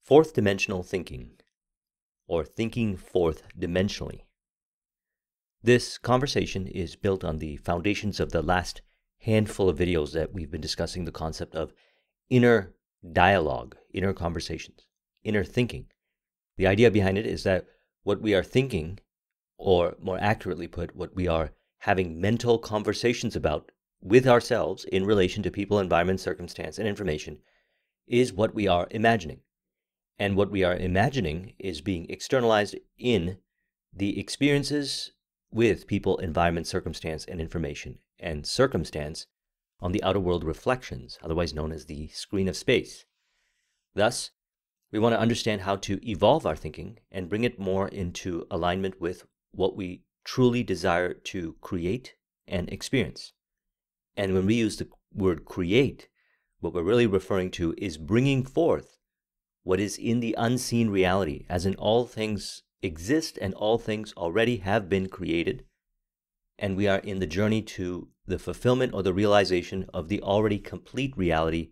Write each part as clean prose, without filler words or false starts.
Fourth dimensional thinking, or thinking fourth dimensionally. This conversation is built on the foundations of the last handful of videos that we've been discussing the concept of inner dialogue, inner conversations, inner thinking. The idea behind it is that what we are thinking, or more accurately put, what we are having mental conversations about with ourselves in relation to people, environment, circumstance, and information, is what we are imagining. And what we are imagining is being externalized in the experiences with people, environment, circumstance, and information, and circumstance on the outer world reflections, otherwise known as the screen of space. Thus, we want to understand how to evolve our thinking and bring it more into alignment with what we truly desire to create and experience. And when we use the word create, what we're really referring to is bringing forth what is in the unseen reality, as in all things exist and all things already have been created, and we are in the journey to the fulfillment or the realization of the already complete reality,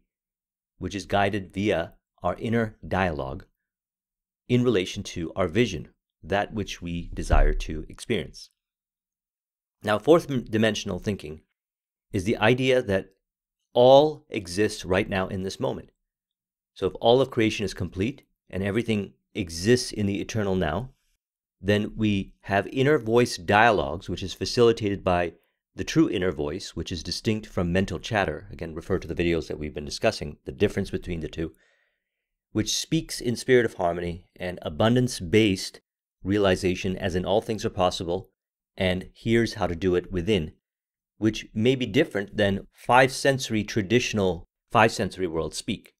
which is guided via our inner dialogue in relation to our vision, that which we desire to experience. Now, fourth dimensional thinking is the idea that all exists right now in this moment. So if all of creation is complete and everything exists in the eternal now, then we have inner voice dialogues, which is facilitated by the true inner voice, which is distinct from mental chatter. Again, refer to the videos that we've been discussing, the difference between the two, which speaks in spirit of harmony and abundance-based realization, as in all things are possible, and here's how to do it within, which may be different than traditional five-sensory world speak.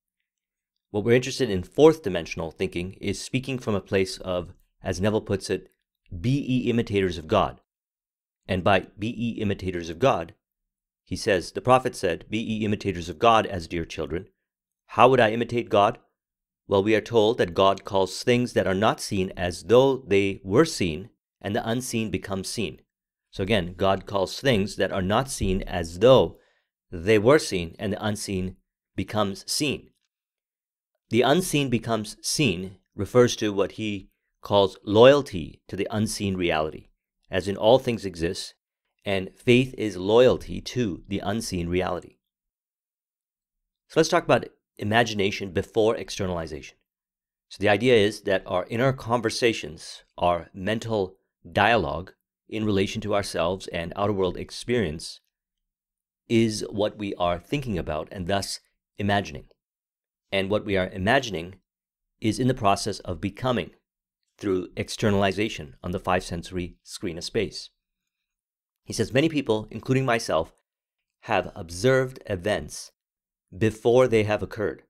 What we're interested in fourth dimensional thinking is speaking from a place of, as Neville puts it, be ye imitators of God. And by be ye imitators of God, he says, the prophet said, be ye imitators of God as dear children. How would I imitate God? Well, we are told that God calls things that are not seen as though they were seen, and the unseen becomes seen. So again, God calls things that are not seen as though they were seen, and the unseen becomes seen. The unseen becomes seen refers to what he calls loyalty to the unseen reality, as in all things exist, and faith is loyalty to the unseen reality. So let's talk about imagination before externalization. So the idea is that our inner conversations, our mental dialogue in relation to ourselves and outer world experience, is what we are thinking about and thus imagining. And what we are imagining is in the process of becoming through externalization on the five-sensory screen of space. He says many people, including myself, have observed events before they have occurred.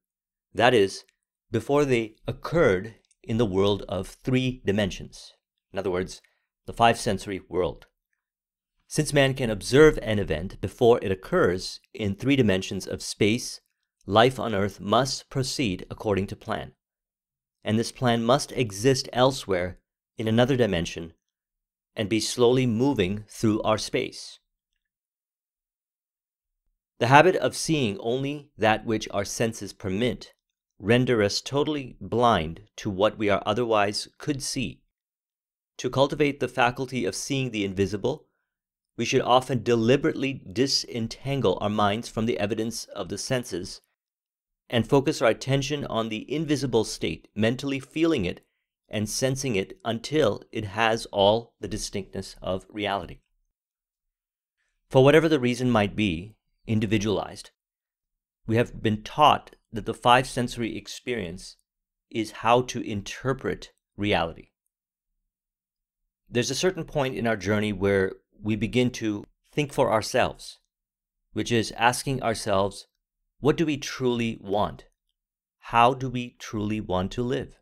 That is, before they occurred in the world of three dimensions. In other words, the five-sensory world. Since man can observe an event before it occurs in three dimensions of space, life on Earth must proceed according to plan. And this plan must exist elsewhere in another dimension and be slowly moving through our space. The habit of seeing only that which our senses permit render us totally blind to what we are otherwise could see. To cultivate the faculty of seeing the invisible, we should often deliberately disentangle our minds from the evidence of the senses and focus our attention on the invisible state, mentally feeling it and sensing it until it has all the distinctness of reality. For whatever the reason might be, individualized, we have been taught that the five-sensory experience is how to interpret reality. There's a certain point in our journey where we begin to think for ourselves, which is asking ourselves, what do we truly want? How do we truly want to live?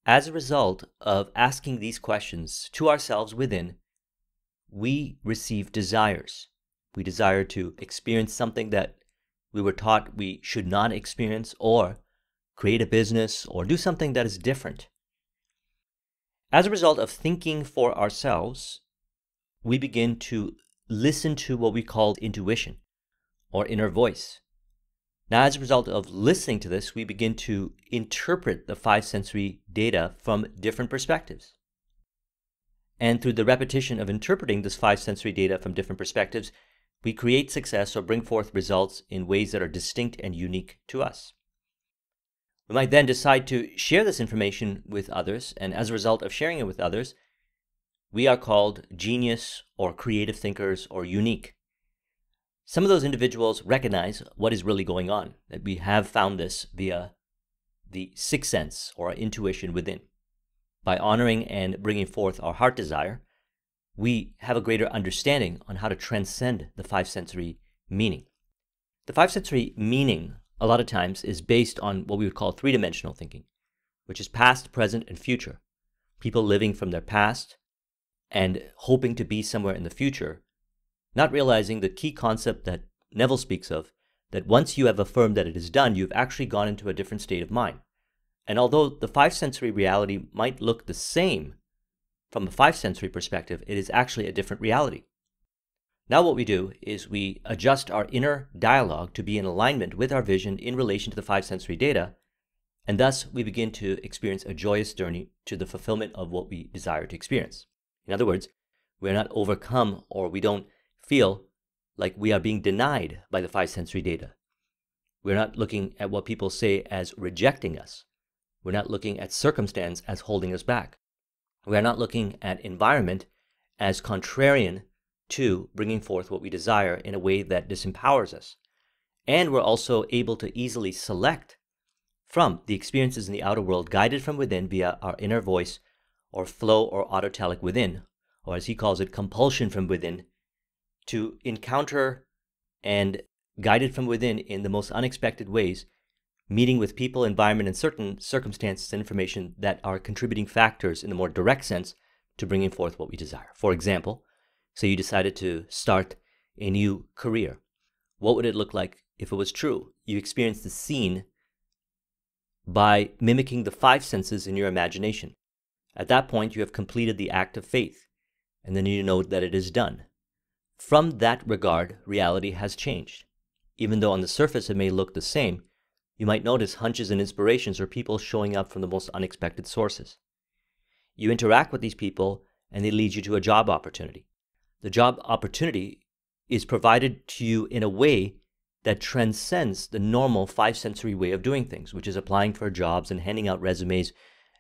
As a result of asking these questions to ourselves within, we receive desires. We desire to experience something that we were taught we should not experience, or create a business, or do something that is different. As a result of thinking for ourselves, we begin to listen to what we call intuition, or inner voice. Now, as a result of listening to this, we begin to interpret the five sensory data from different perspectives. And through the repetition of interpreting this five sensory data from different perspectives, we create success or bring forth results in ways that are distinct and unique to us. We might then decide to share this information with others, and as a result of sharing it with others, we are called genius or creative thinkers or unique. Some of those individuals recognize what is really going on, that we have found this via the sixth sense or our intuition within. By honoring and bringing forth our heart desire, we have a greater understanding on how to transcend the five sensory meaning. The five sensory meaning, a lot of times, is based on what we would call three-dimensional thinking, which is past, present, and future. People living from their past and hoping to be somewhere in the future, not realizing the key concept that Neville speaks of, that once you have affirmed that it is done, you've actually gone into a different state of mind. And although the five sensory reality might look the same from a five sensory perspective, it is actually a different reality. Now what we do is we adjust our inner dialogue to be in alignment with our vision in relation to the five sensory data, and thus we begin to experience a joyous journey to the fulfillment of what we desire to experience. In other words, we are not overcome, or we don't feel like we are being denied by the five sensory data. We're not looking at what people say as rejecting us. We're not looking at circumstance as holding us back. We are not looking at environment as contrarian to bringing forth what we desire in a way that disempowers us. And we're also able to easily select from the experiences in the outer world, guided from within via our inner voice or flow or autotelic within, or as he calls it, compulsion from within, to encounter and guided from within in the most unexpected ways, meeting with people, environment, and certain circumstances and information that are contributing factors in the more direct sense to bringing forth what we desire. For example, say you decided to start a new career. What would it look like if it was true? You experienced the scene by mimicking the five senses in your imagination. At that point, you have completed the act of faith, and then you know that it is done. From that regard, reality has changed. Even though on the surface it may look the same, you might notice hunches and inspirations or people showing up from the most unexpected sources. You interact with these people and they lead you to a job opportunity. The job opportunity is provided to you in a way that transcends the normal five sensory way of doing things, which is applying for jobs and handing out resumes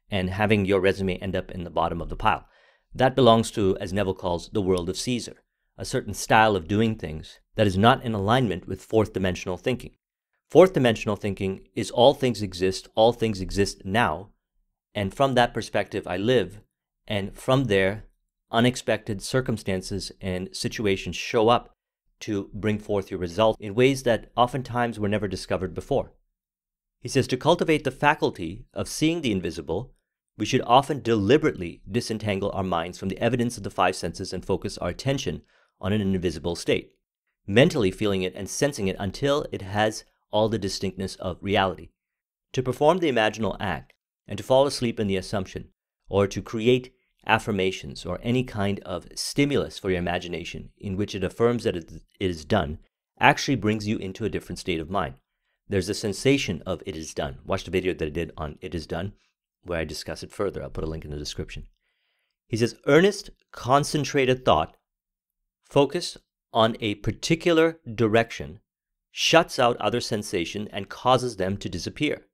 and having your resume end up in the bottom of the pile. That belongs to, as Neville calls, the world of Caesar, a certain style of doing things that is not in alignment with fourth dimensional thinking. Fourth dimensional thinking is all things exist now, and from that perspective I live, and from there unexpected circumstances and situations show up to bring forth your result in ways that oftentimes were never discovered before. He says to cultivate the faculty of seeing the invisible, we should often deliberately disentangle our minds from the evidence of the five senses and focus our attention on an invisible state, mentally feeling it and sensing it until it has all the distinctness of reality. To perform the imaginal act and to fall asleep in the assumption, or to create affirmations or any kind of stimulus for your imagination in which it affirms that it is done, actually brings you into a different state of mind. There's a sensation of it is done. Watch the video that I did on it is done, where I discuss it further. I'll put a link in the description. He says, earnest, concentrated thought, focus on a particular direction, shuts out other sensation and causes them to disappear.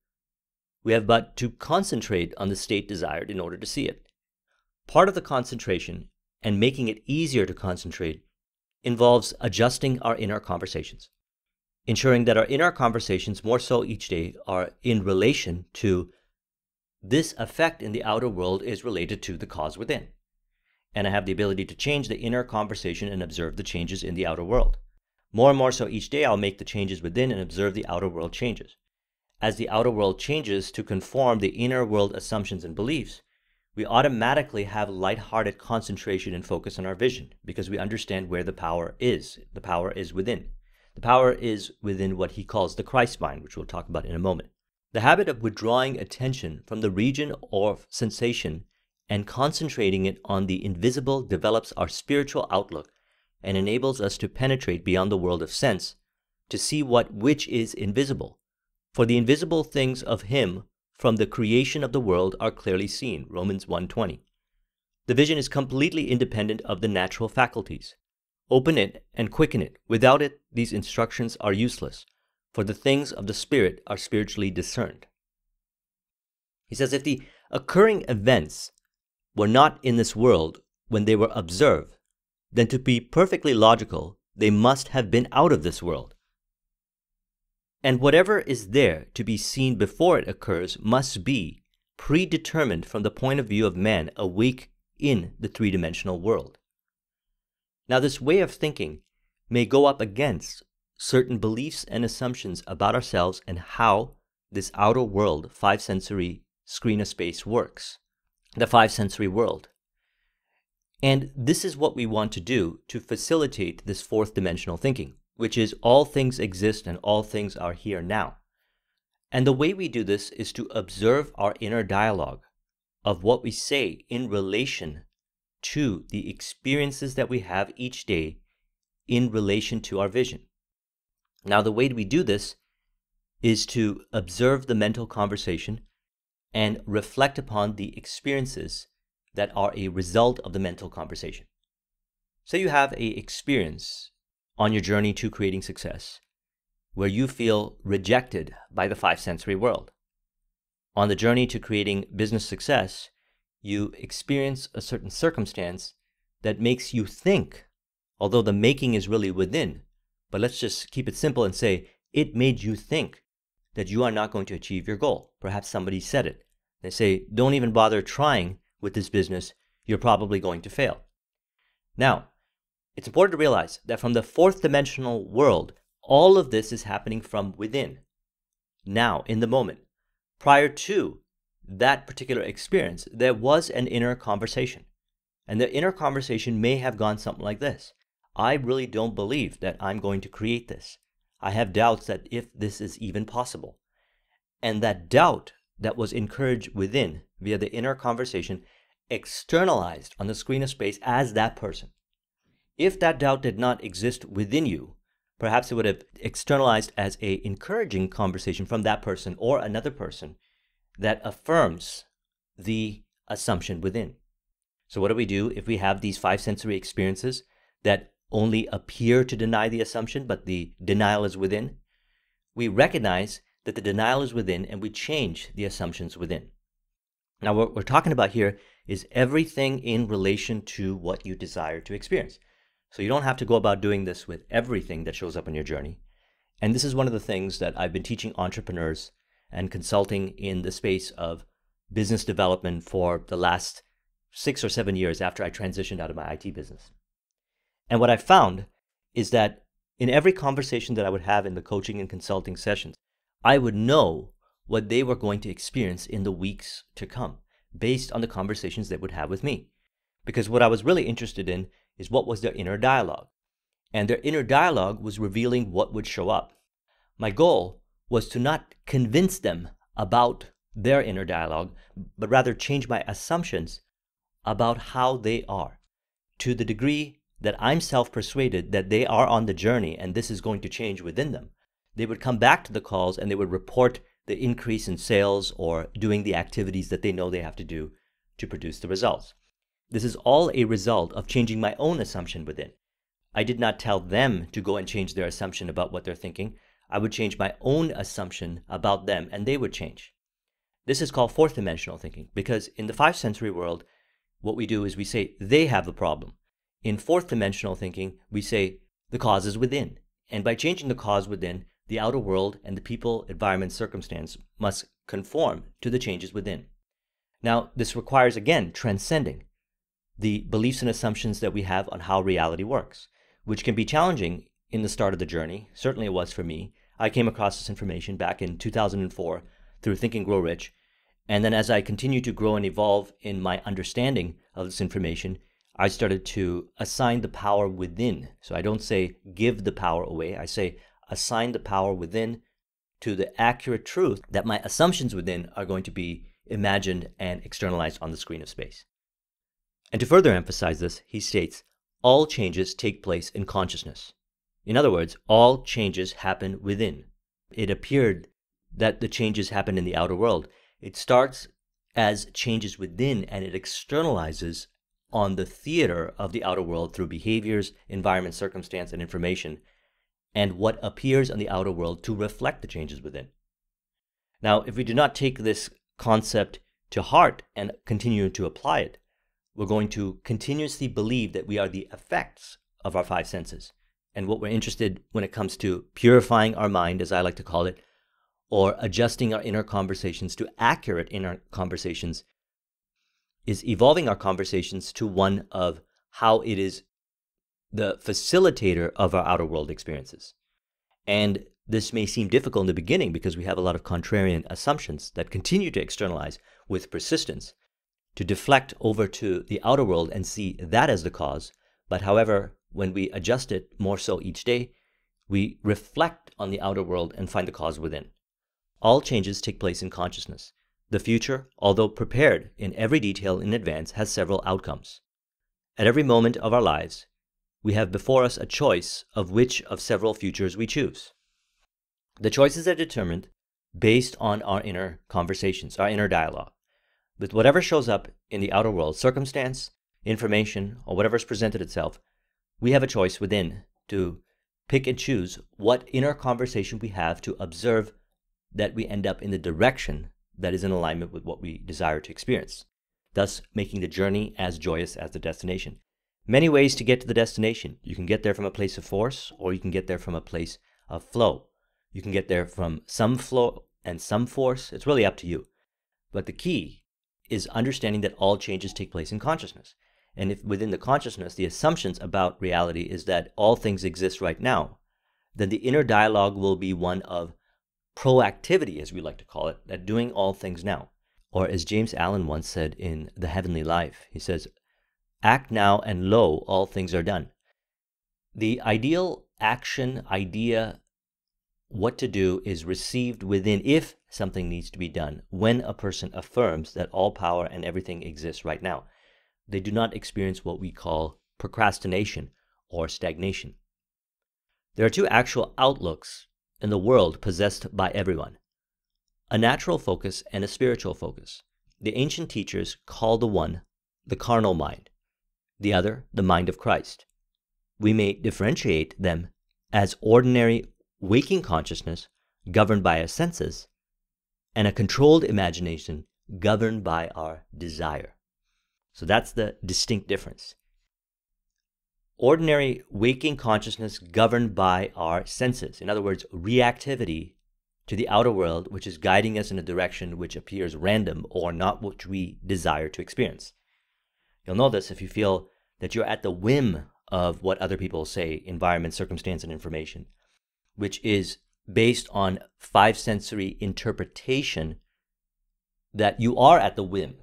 We have but to concentrate on the state desired in order to see it. Part of the concentration and making it easier to concentrate involves adjusting our inner conversations, ensuring that our inner conversations more so each day are in relation to this effect in the outer world is related to the cause within. And I have the ability to change the inner conversation and observe the changes in the outer world. More and more so each day, I'll make the changes within and observe the outer world changes. As the outer world changes to conform the inner world assumptions and beliefs, we automatically have lighthearted concentration and focus on our vision because we understand where the power is. The power is within. The power is within what he calls the Christ mind, which we'll talk about in a moment. The habit of withdrawing attention from the region of sensation and concentrating it on the invisible develops our spiritual outlook and enables us to penetrate beyond the world of sense to see which is invisible. For the invisible things of him from the creation of the world are clearly seen. Romans 1:20. The vision is completely independent of the natural faculties. Open it and quicken it. Without it, these instructions are useless, for the things of the Spirit are spiritually discerned. He says, if the occurring events were not in this world when they were observed, then to be perfectly logical, they must have been out of this world. And whatever is there to be seen before it occurs must be predetermined from the point of view of man awake in the three-dimensional world. Now, this way of thinking may go up against certain beliefs and assumptions about ourselves and how this outer world, five-sensory screen of space, works, the five-sensory world. And this is what we want to do to facilitate this fourth-dimensional thinking, which is all things exist and all things are here now. And the way we do this is to observe our inner dialogue of what we say in relation to the experiences that we have each day in relation to our vision. Now, the way we do this is to observe the mental conversation and reflect upon the experiences that are a result of the mental conversation. Say you have an experience on your journey to creating success where you feel rejected by the five-sensory world. On the journey to creating business success, you experience a certain circumstance that makes you think, although the making is really within, but let's just keep it simple and say it made you think that you are not going to achieve your goal. Perhaps somebody said it. They say, don't even bother trying with this business, you're probably going to fail. Now, it's important to realize that from the fourth-dimensional world, all of this is happening from within, now, in the moment. Prior to that particular experience, there was an inner conversation. And the inner conversation may have gone something like this. I really don't believe that I'm going to create this. I have doubts that if this is even possible. And that doubt that was encouraged within via the inner conversation externalized on the screen of space as that person. If that doubt did not exist within you, perhaps it would have externalized as an encouraging conversation from that person or another person that affirms the assumption within. So what do we do if we have these five sensory experiences that only appear to deny the assumption, but the denial is within? We recognize that the denial is within and we change the assumptions within. Now, what we're talking about here is everything in relation to what you desire to experience. So you don't have to go about doing this with everything that shows up on your journey. And this is one of the things that I've been teaching entrepreneurs and consulting in the space of business development for the last 6 or 7 years after I transitioned out of my IT business. And what I found is that in every conversation that I would have in the coaching and consulting sessions, I would know what they were going to experience in the weeks to come based on the conversations they would have with me. Because what I was really interested in is what was their inner dialogue. And their inner dialogue was revealing what would show up. My goal was to not convince them about their inner dialogue, but rather change my assumptions about how they are. To the degree that I'm self-persuaded that they are on the journey and this is going to change within them, they would come back to the calls and they would report the increase in sales or doing the activities that they know they have to do to produce the results. This is all a result of changing my own assumption within. I did not tell them to go and change their assumption about what they're thinking. I would change my own assumption about them and they would change. This is called fourth dimensional thinking because in the five sensory world, what we do is we say they have the problem. In fourth dimensional thinking, we say the cause is within. And by changing the cause within, the outer world and the people, environment, circumstance must conform to the changes within. Now, this requires, again, transcending the beliefs and assumptions that we have on how reality works, which can be challenging in the start of the journey. Certainly it was for me. I came across this information back in 2004 through Think and Grow Rich. And then as I continued to grow and evolve in my understanding of this information, I started to assign the power within. So I don't say give the power away. I say assign the power within to the accurate truth that my assumptions within are going to be imagined and externalized on the screen of space. And to further emphasize this, he states, all changes take place in consciousness. In other words, all changes happen within. It appeared that the changes happen in the outer world. It starts as changes within, and it externalizes on the theater of the outer world through behaviors, environment, circumstance, and information, and what appears on the outer world to reflect the changes within. Now, if we do not take this concept to heart and continue to apply it, we're going to continuously believe that we are the effects of our five senses. And what we're interested when it comes to purifying our mind, as I like to call it, or adjusting our inner conversations to accurate inner conversations, is evolving our conversations to one of how it is the facilitator of our outer world experiences. And this may seem difficult in the beginning because we have a lot of contrarian assumptions that continue to externalize with persistence, to deflect over to the outer world and see that as the cause. But however, when we adjust it more so each day, we reflect on the outer world and find the cause within. All changes take place in consciousness. The future, although prepared in every detail in advance, has several outcomes. At every moment of our lives, we have before us a choice of which of several futures we choose. The choices are determined based on our inner conversations, our inner dialogue. With whatever shows up in the outer world, circumstance, information, or whatever's presented itself, we have a choice within to pick and choose what inner conversation we have to observe that we end up in the direction that is in alignment with what we desire to experience, thus making the journey as joyous as the destination. Many ways to get to the destination. You can get there from a place of force, or you can get there from a place of flow. You can get there from some flow and some force. It's really up to you. But the key is understanding that all changes take place in consciousness. And if within the consciousness, the assumptions about reality is that all things exist right now, then the inner dialogue will be one of proactivity, as we like to call it, that doing all things now. Or as James Allen once said in The Heavenly Life, he says, "Act now, and lo, all things are done." The ideal action, idea, what to do is received within if something needs to be done, when a person affirms that all power and everything exists right now. They do not experience what we call procrastination or stagnation. There are two actual outlooks in the world possessed by everyone: a natural focus and a spiritual focus. The ancient teachers call the one the carnal mind, the other the mind of Christ. We may differentiate them as ordinary waking consciousness governed by our senses and a controlled imagination governed by our desire. So that's the distinct difference. Ordinary waking consciousness governed by our senses. In other words, reactivity to the outer world, which is guiding us in a direction which appears random or not what we desire to experience. You'll know this if you feel that you're at the whim of what other people say, environment, circumstance, and information, which is based on five sensory interpretation, that you are at the whim.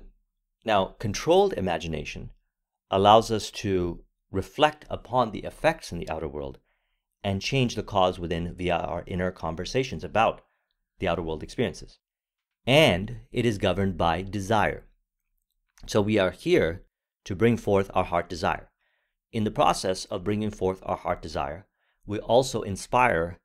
Now, controlled imagination allows us to reflect upon the effects in the outer world and change the cause within via our inner conversations about the outer world experiences. And it is governed by desire. So we are here to bring forth our heart desire. In the process of bringing forth our heart desire, we also inspire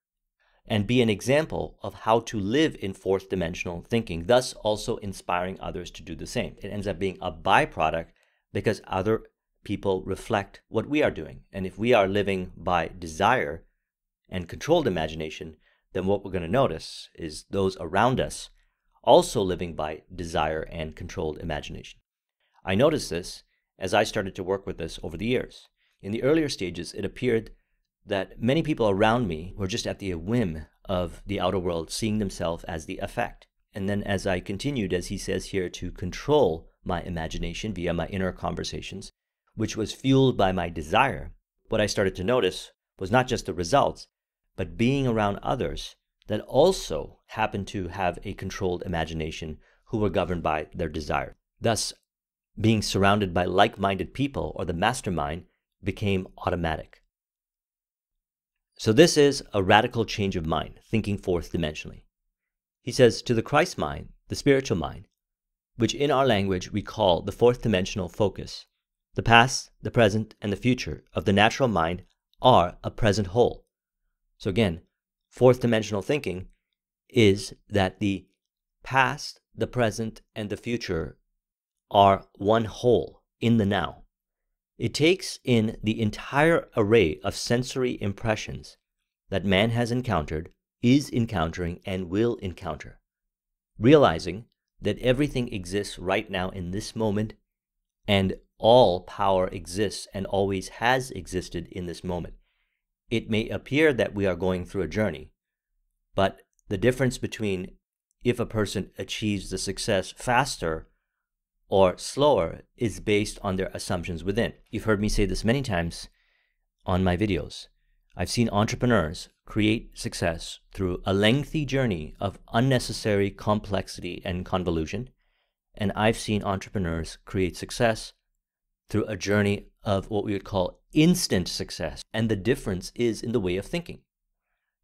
and be an example of how to live in fourth dimensional thinking, thus also inspiring others to do the same. It ends up being a byproduct because other people reflect what we are doing. And if we are living by desire and controlled imagination, then what we're going to notice is those around us also living by desire and controlled imagination. I noticed this as I started to work with this over the years. In the earlier stages, it appeared that many people around me were just at the whim of the outer world, seeing themselves as the effect. And then as I continued, as he says here, to control my imagination via my inner conversations, which was fueled by my desire, what I started to notice was not just the results, but being around others that also happened to have a controlled imagination who were governed by their desire. Thus, being surrounded by like-minded people, or the mastermind, became automatic. So this is a radical change of mind, thinking fourth dimensionally. He says, to the Christ mind, the spiritual mind, which in our language we call the fourth dimensional focus, the past, the present, and the future of the natural mind are a present whole. So again, fourth dimensional thinking is that the past, the present, and the future are one whole in the now. It takes in the entire array of sensory impressions that man has encountered, is encountering, and will encounter, realizing that everything exists right now in this moment, and all power exists and always has existed in this moment. It may appear that we are going through a journey, but the difference between if a person achieves the success faster or slower is based on their assumptions within. You've heard me say this many times on my videos. I've seen entrepreneurs create success through a lengthy journey of unnecessary complexity and convolution, and I've seen entrepreneurs create success through a journey of what we would call instant success, and the difference is in the way of thinking.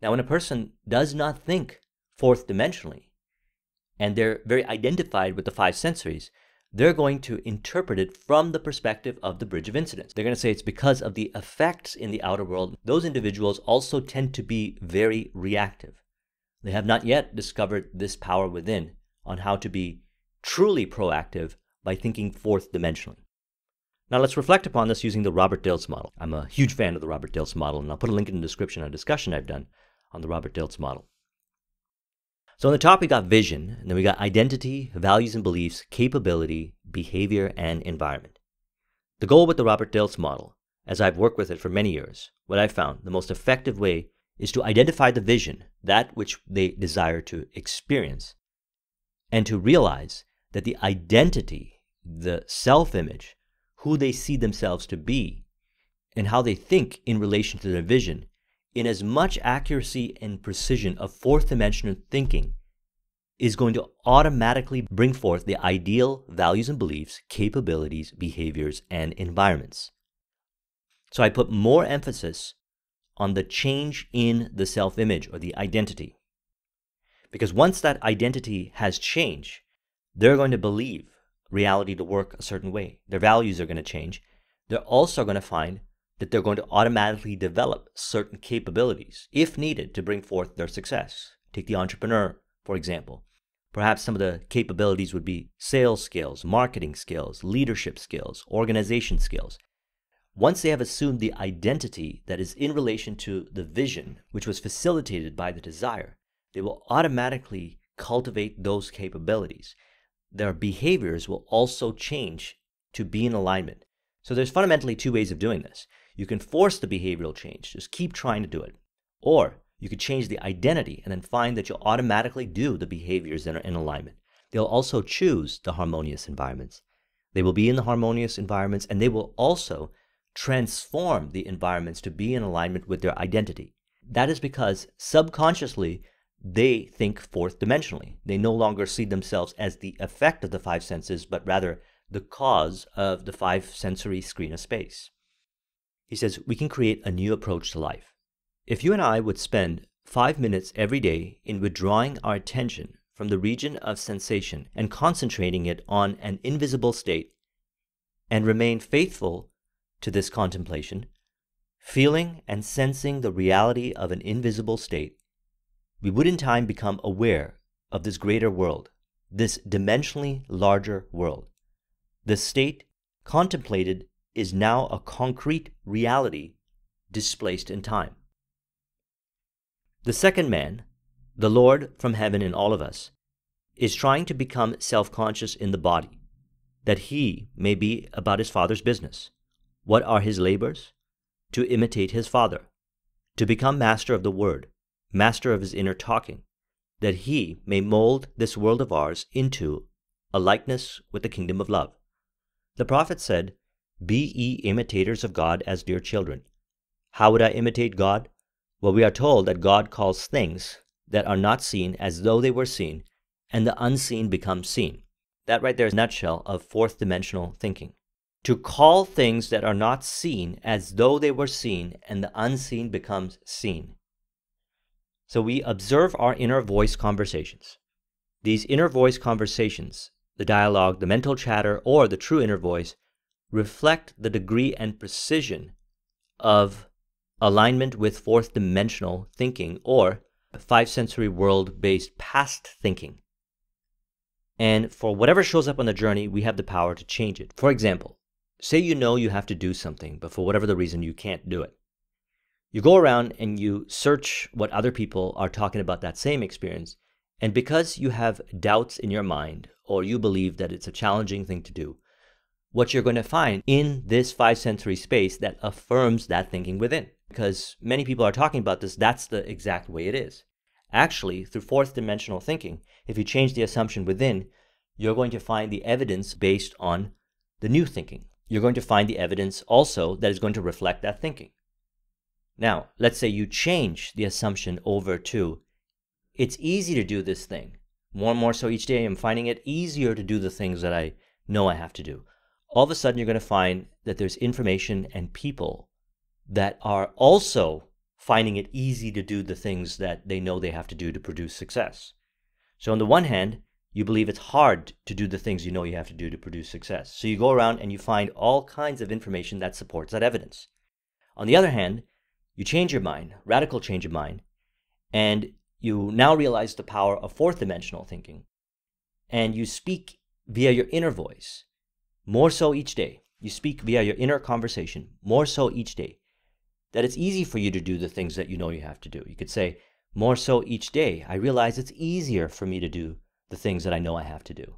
Now, when a person does not think fourth dimensionally, and they're very identified with the five sensories, they're going to interpret it from the perspective of the bridge of incidence. They're going to say it's because of the effects in the outer world. Those individuals also tend to be very reactive. They have not yet discovered this power within on how to be truly proactive by thinking fourth dimensionally. Now let's reflect upon this using the Robert Dils model. I'm a huge fan of the Robert Dils model, and I'll put a link in the description on a discussion I've done on the Robert Dils model. So on the top, we got vision, and then we got identity, values and beliefs, capability, behavior, and environment. The goal with the Robert Dils model, as I've worked with it for many years, what I've found the most effective way is to identify the vision, that which they desire to experience, and to realize that the identity, the self-image, who they see themselves to be, and how they think in relation to their vision, in as much accuracy and precision of fourth dimensional thinking, is going to automatically bring forth the ideal values and beliefs, capabilities, behaviors, and environments. So I put more emphasis on the change in the self-image or the identity. Because once that identity has changed, they're going to believe reality to work a certain way. Their values are going to change. They're also going to find that they're going to automatically develop certain capabilities, if needed, to bring forth their success. Take the entrepreneur, for example. Perhaps some of the capabilities would be sales skills, marketing skills, leadership skills, organization skills. Once they have assumed the identity that is in relation to the vision, which was facilitated by the desire, they will automatically cultivate those capabilities. Their behaviors will also change to be in alignment. So there's fundamentally two ways of doing this. You can force the behavioral change, just keep trying to do it. Or you could change the identity and then find that you'll automatically do the behaviors that are in alignment. They'll also choose the harmonious environments. They will be in the harmonious environments, and they will also transform the environments to be in alignment with their identity. That is because subconsciously, they think fourth dimensionally. They no longer see themselves as the effect of the five senses, but rather the cause of the five sensory screen of space. He says, we can create a new approach to life. If you and I would spend 5 minutes every day in withdrawing our attention from the region of sensation and concentrating it on an invisible state, and remain faithful to this contemplation, feeling and sensing the reality of an invisible state, we would in time become aware of this greater world, this dimensionally larger world. The state contemplated is now a concrete reality displaced in time. The second man, the Lord from heaven in all of us, is trying to become self-conscious in the body, that he may be about his Father's business. What are his labors? To imitate his Father, to become master of the Word, master of his inner talking, that he may mold this world of ours into a likeness with the kingdom of love. The prophet said, "Be ye imitators of God as dear children." How would I imitate God? Well, we are told that God calls things that are not seen as though they were seen, and the unseen becomes seen. That right there is a nutshell of fourth dimensional thinking. To call things that are not seen as though they were seen, and the unseen becomes seen. So we observe our inner voice conversations. These inner voice conversations, the dialogue, the mental chatter, or the true inner voice, reflect the degree and precision of alignment with fourth dimensional thinking, or five sensory world-based past thinking. And for whatever shows up on the journey, we have the power to change it. For example, say you know you have to do something, but for whatever the reason, you can't do it. You go around and you search what other people are talking about that same experience, and because you have doubts in your mind, or you believe that it's a challenging thing to do, what you're going to find in this five sensory space that affirms that thinking within. Because many people are talking about this, that's the exact way it is. Actually, through fourth dimensional thinking, if you change the assumption within, you're going to find the evidence based on the new thinking. You're going to find the evidence also that is going to reflect that thinking. Now, let's say you change the assumption over to, it's easy to do this thing. More and more so each day, I'm finding it easier to do the things that I know I have to do. All of a sudden, you're going to find that there's information and people that are also finding it easy to do the things that they know they have to do to produce success. So on the one hand, you believe it's hard to do the things you know you have to do to produce success. So you go around and you find all kinds of information that supports that evidence. On the other hand, you change your mind, radical change of mind, and you now realize the power of fourth dimensional thinking. And you speak via your inner voice, more so each day. You speak via your inner conversation, more so each day. That it's easy for you to do the things that you know you have to do. You could say, more so each day, I realize it's easier for me to do the things that I know I have to do.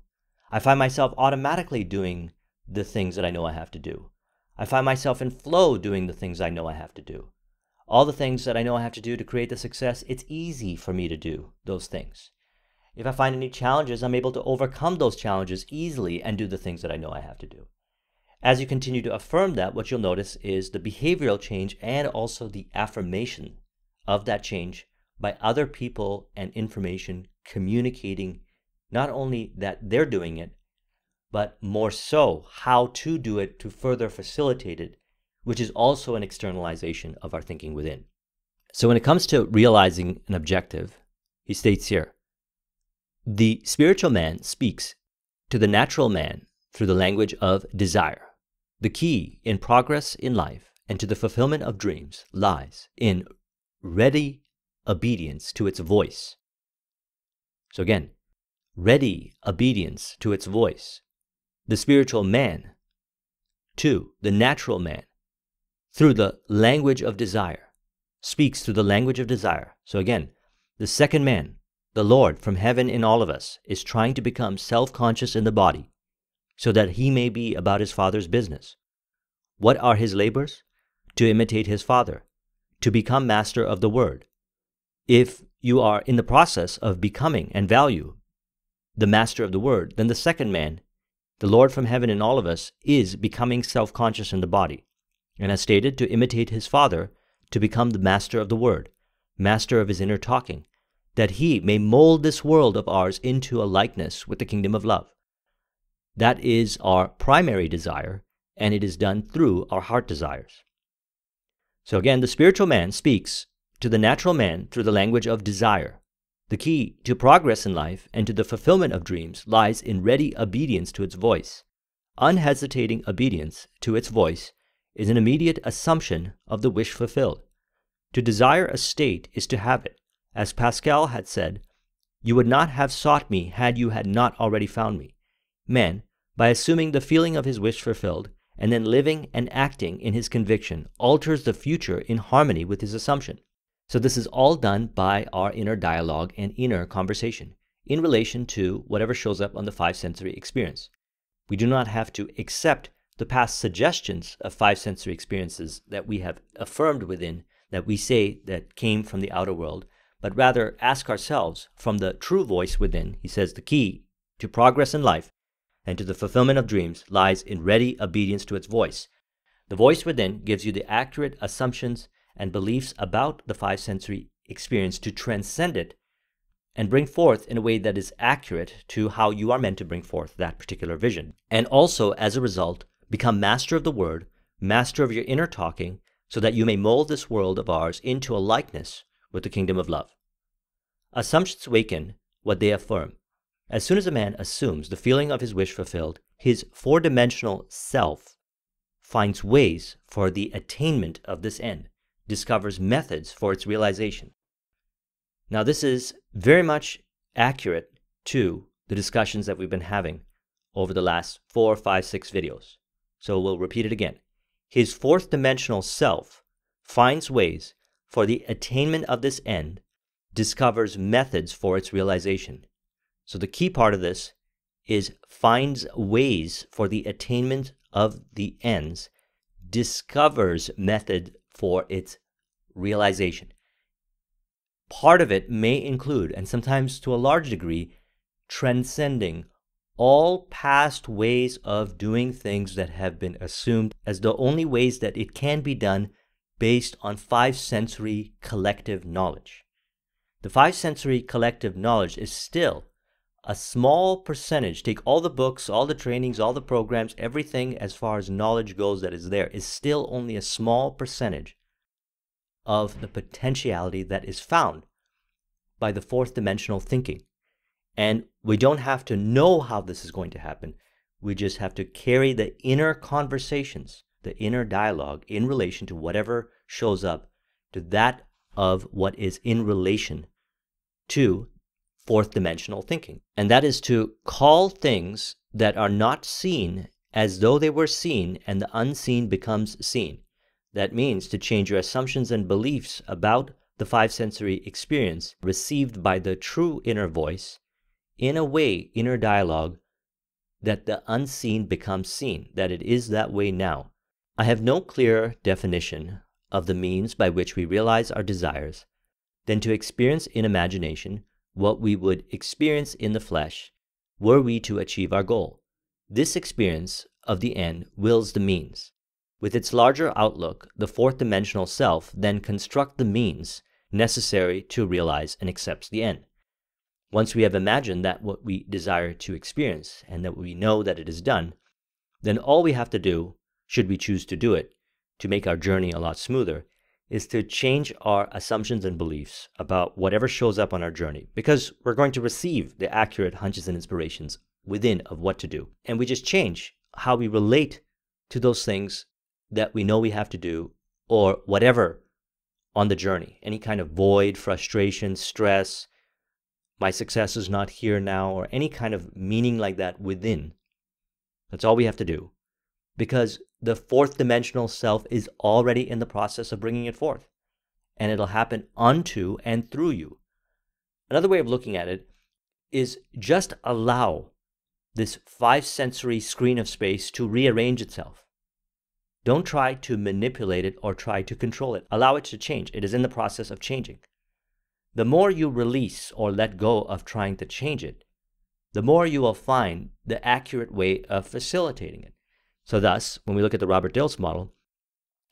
I find myself automatically doing the things that I know I have to do. I find myself in flow doing the things I know I have to do. All the things that I know I have to do to create the success, it's easy for me to do those things. If I find any challenges, I'm able to overcome those challenges easily and do the things that I know I have to do. As you continue to affirm that, what you'll notice is the behavioral change and also the affirmation of that change by other people and information communicating not only that they're doing it, but more so how to do it to further facilitate it, which is also an externalization of our thinking within. So when it comes to realizing an objective, he states here, the spiritual man speaks to the natural man through the language of desire. The key in progress in life and to the fulfillment of dreams lies in ready obedience to its voice. So again, ready obedience to its voice. The spiritual man to the natural man through the language of desire, speaks through the language of desire. So again, the second man, the Lord from heaven in all of us, is trying to become self-conscious in the body so that he may be about his Father's business. What are his labors? To imitate his Father, to become master of the Word. If you are in the process of becoming and value the master of the Word, then the second man, the Lord from heaven in all of us, is becoming self-conscious in the body. And as stated, to imitate his Father, to become the master of the Word, master of his inner talking, that he may mold this world of ours into a likeness with the kingdom of love. That is our primary desire, and it is done through our heart desires. So again, the spiritual man speaks to the natural man through the language of desire. The key to progress in life and to the fulfillment of dreams lies in ready obedience to its voice. Unhesitating obedience to its voice is an immediate assumption of the wish fulfilled. To desire a state is to have it. As Pascal had said, you would not have sought me had you had not already found me. Man, by assuming the feeling of his wish fulfilled, and then living and acting in his conviction, alters the future in harmony with his assumption. So this is all done by our inner dialogue and inner conversation in relation to whatever shows up on the five sensory experience. We do not have to accept the past suggestions of five sensory experiences that we have affirmed within, that we say that came from the outer world, but rather ask ourselves from the true voice within. He says the key to progress in life and to the fulfillment of dreams lies in ready obedience to its voice. The voice within gives you the accurate assumptions and beliefs about the five sensory experience to transcend it and bring forth in a way that is accurate to how you are meant to bring forth that particular vision. And also, as a result, become master of the Word, master of your inner talking, so that you may mold this world of ours into a likeness with the kingdom of love. Assumptions waken what they affirm. As soon as a man assumes the feeling of his wish fulfilled, his four-dimensional self finds ways for the attainment of this end, discovers methods for its realization. Now, this is very much accurate to the discussions that we've been having over the last 4, 5, 6 videos. So we'll repeat it again. His fourth dimensional self finds ways for the attainment of this end, discovers methods for its realization. So the key part of this is finds ways for the attainment of the ends, discovers method for its realization. Part of it may include, and sometimes to a large degree, transcending all past ways of doing things that have been assumed as the only ways that it can be done based on 5 sensory collective knowledge. The 5 sensory collective knowledge is still a small percentage. Take all the books, all the trainings, all the programs, everything as far as knowledge goes that is there, is still only a small percentage of the potentiality that is found by the fourth dimensional thinking. And we don't have to know how this is going to happen. We just have to carry the inner conversations, the inner dialogue in relation to whatever shows up, to that of what is in relation to fourth dimensional thinking. And that is to call things that are not seen as though they were seen, and the unseen becomes seen. That means to change your assumptions and beliefs about the 5 sensory experience received by the true inner voice in a way, inner dialogue, that the unseen becomes seen, that it is that way now. I have no clearer definition of the means by which we realize our desires than to experience in imagination what we would experience in the flesh were we to achieve our goal. This experience of the end wills the means. With its larger outlook, the fourth dimensional self then constructs the means necessary to realize and accepts the end. Once we have imagined that what we desire to experience and that we know that it is done, then all we have to do, should we choose to do it, to make our journey a lot smoother, is to change our assumptions and beliefs about whatever shows up on our journey, because we're going to receive the accurate hunches and inspirations within of what to do. And we just change how we relate to those things that we know we have to do, or whatever on the journey. Any kind of void, frustration, stress, my success is not here now, or any kind of meaning like that within. That's all we have to do, because the fourth dimensional self is already in the process of bringing it forth, and it'll happen unto and through you. Another way of looking at it is just allow this 5 sensory screen of space to rearrange itself. Don't try to manipulate it or try to control it. Allow it to change. It is in the process of changing. The more you release or let go of trying to change it, the more you will find the accurate way of facilitating it. So thus, when we look at the Robert Dils model,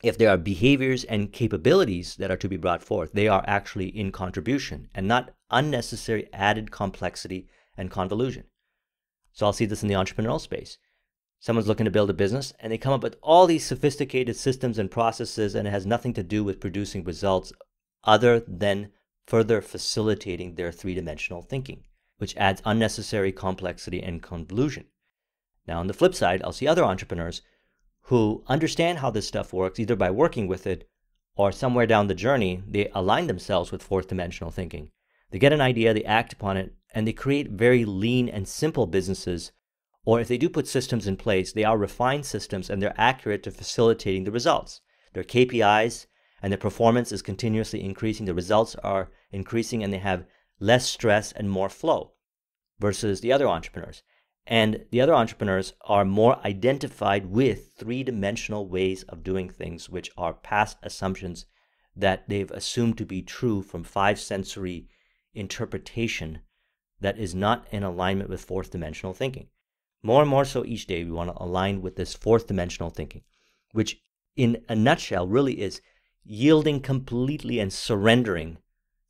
if there are behaviors and capabilities that are to be brought forth, they are actually in contribution and not unnecessary added complexity and convolution. So I'll see this in the entrepreneurial space. Someone's looking to build a business and they come up with all these sophisticated systems and processes, and it has nothing to do with producing results other than further facilitating their 3-dimensional thinking, which adds unnecessary complexity and convolution. Now, on the flip side, I'll see other entrepreneurs who understand how this stuff works, either by working with it or somewhere down the journey, they align themselves with 4th-dimensional thinking. They get an idea, they act upon it, and they create very lean and simple businesses. Or if they do put systems in place, they are refined systems and they're accurate to facilitating the results. Their KPIs and their performance is continuously increasing. The results are increasing and they have less stress and more flow versus the other entrepreneurs. And the other entrepreneurs are more identified with 3-dimensional ways of doing things, which are past assumptions that they've assumed to be true from 5 sensory interpretation that is not in alignment with 4th-dimensional thinking. More and more so each day, we want to align with this 4th-dimensional thinking, which in a nutshell really is yielding completely and surrendering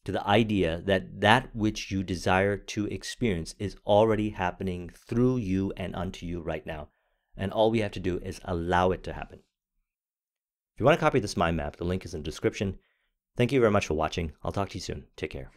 to the idea that that which you desire to experience is already happening through you and unto you right now. And all we have to do is allow it to happen. If you want to copy this mind map, the link is in the description. Thank you very much for watching. I'll talk to you soon. Take care.